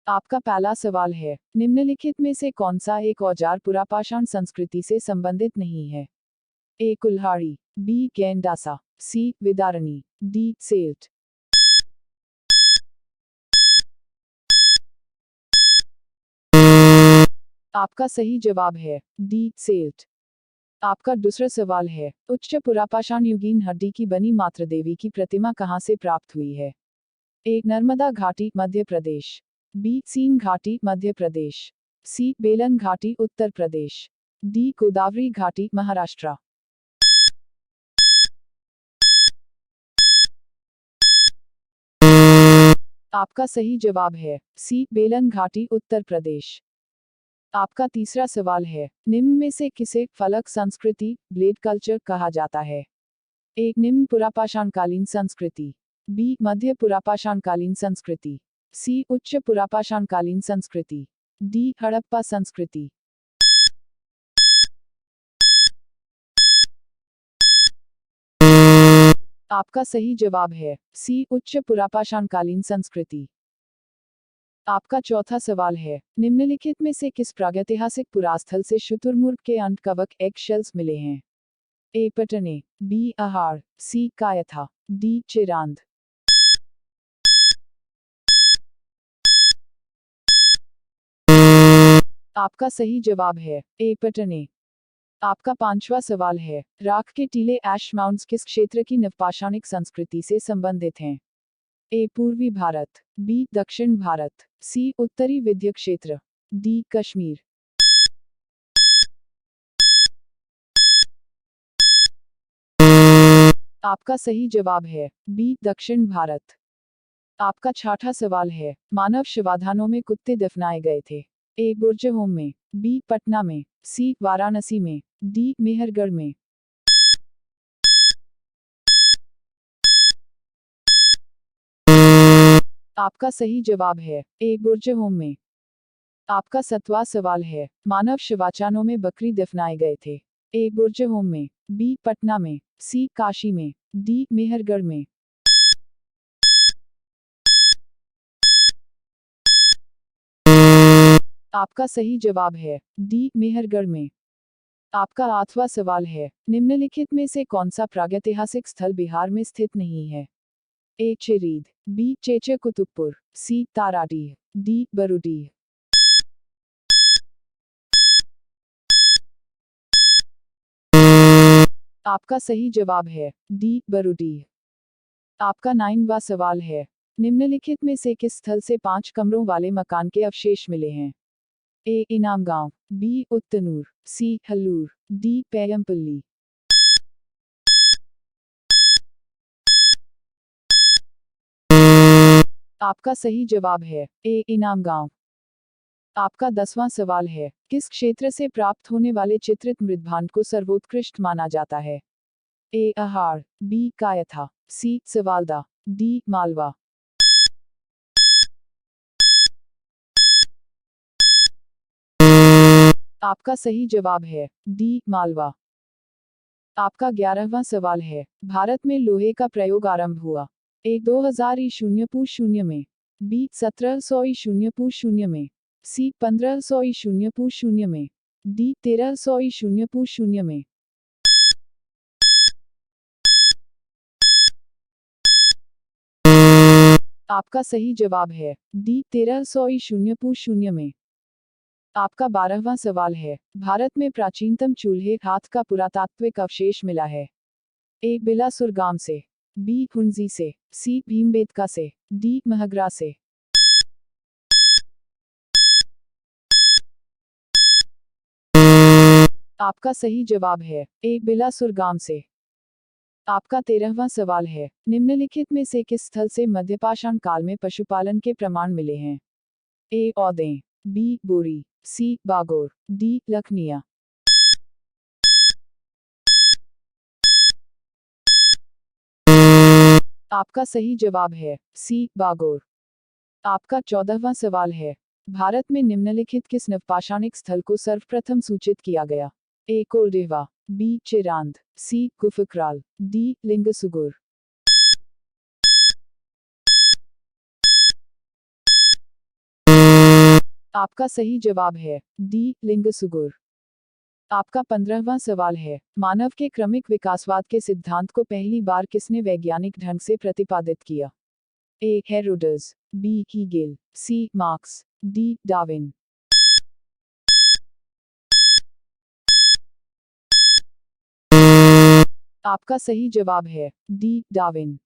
आपका पहला सवाल है, निम्नलिखित में से कौन सा एक औजार पुरापाषाण संस्कृति से संबंधित नहीं है? ए कुल्हाड़ी, बी गेंडासा, सी विदारणी, डी सेल्ट। आपका सही जवाब है डी सेल्ट। आपका दूसरा सवाल है, उच्च पुरापाषाण युगीन हड्डी की बनी मातृ देवी की प्रतिमा कहाँ से प्राप्त हुई है? ए नर्मदा घाटी मध्य प्रदेश, बी सीन घाटी मध्य प्रदेश, सी बेलन घाटी उत्तर प्रदेश, डी गोदावरी घाटी महाराष्ट्र। आपका सही जवाब है सी बेलन घाटी उत्तर प्रदेश। आपका तीसरा सवाल है, निम्न में से किसे फलक संस्कृति ब्लेड कल्चर कहा जाता है? ए निम्न पुरापाषाणकालीन संस्कृति, बी मध्य पुरापाषाणकालीन संस्कृति, सी उच्च पुरापाषाणकालीन संस्कृति, डी हड़प्पा संस्कृति। आपका सही जवाब है सी उच्च पुरापाषाणकालीन संस्कृति। आपका चौथा सवाल है, निम्नलिखित में से किस प्रागैतिहासिक पुरास्थल से शुतुरमुर्ग के अंडकवक एग शेल्स मिले हैं? ए पटने, बी अहार, सी कायथा, डी चिरांद। आपका सही जवाब है ए पटने। आपका पांचवा सवाल है, राख के टीले ऐश माउंट्स किस क्षेत्र की नवपाषाणिक संस्कृति से संबंधित हैं? ए पूर्वी भारत, बी दक्षिण भारत, सी उत्तरी विंध्य क्षेत्र, डी कश्मीर। आपका सही जवाब है बी दक्षिण भारत। आपका छठा सवाल है, मानव शिवाधानों में कुत्ते दफनाए गए थे? ए बुर्जहोम में, बी पटना में, सी वाराणसी में, डी मेहरगढ़ में। आपका सही जवाब है ए बुर्जहोम में। आपका सातवां सवाल है, मानव शिवाचानों में बकरी दफनाए गए थे? ए बुर्जहोम में, बी पटना में, सी काशी में, डी मेहरगढ़ में। आपका सही जवाब है डी मेहरगढ़ में। आपका आठवां सवाल है, निम्नलिखित में से कौन सा प्रागैतिहासिक स्थल बिहार में स्थित नहीं है? ए चिरीद, बी चेचे कुतुबपुर, सी ताराडीह, डी बरूडीह। आपका सही जवाब है डी बरूडीह। आपका 9वां सवाल है, निम्नलिखित में से किस स्थल से 5 कमरों वाले मकान के अवशेष मिले हैं? ए इनाम गांव, बी उत्तनूर, सी हल्लूर, डी पैयमपल्ली। आपका सही जवाब है ए इनाम गांव। आपका 10वां सवाल है, किस क्षेत्र से प्राप्त होने वाले चित्रित मृदभांड को सर्वोत्कृष्ट माना जाता है? ए अहार, बी कायथा, सी सवालदा, डी मालवा। आपका सही जवाब है डी मालवा। आपका 11वां सवाल है, भारत में लोहे का प्रयोग आरंभ हुआ? ए 2000 ई 0 में, बी 1700 ई 0 में, सी 1500 ई 0 में, डी 1300 ई 0 में। आपका सही जवाब है डी 1300 ई 0 में। आपका 12वां सवाल है, भारत में प्राचीनतम चूल्हे हाथ का पुरातात्विक अवशेष मिला है? ए बिलासुर गांव से, बी हुंजी से, सी भीमबेटका से, डी महगरा से। आपका सही जवाब है ए बिलासुर गांव से। आपका 13वां सवाल है, निम्नलिखित में से किस स्थल से मध्यपाषाण काल में पशुपालन के प्रमाण मिले हैं? ए औदें, बी बोरी, सी बागोर, डी लखनिया। आपका सही जवाब है सी बागोर। आपका 14वां सवाल है, भारत में निम्नलिखित किस नवपाषाणिक स्थल को सर्वप्रथम सूचित किया गया? ए कोरडेवा, बी चिरांद, सी गुफकराल, डी लिंगसुगुर। आपका सही जवाब है डी लिंगसुगुर। आपका 15वां सवाल है, मानव के क्रमिक विकासवाद के सिद्धांत को पहली बार किसने वैज्ञानिक ढंग से प्रतिपादित किया? ए हेरोडस, बी हीगेल, सी मार्क्स, डी डार्विन। आपका सही जवाब है डी डार्विन।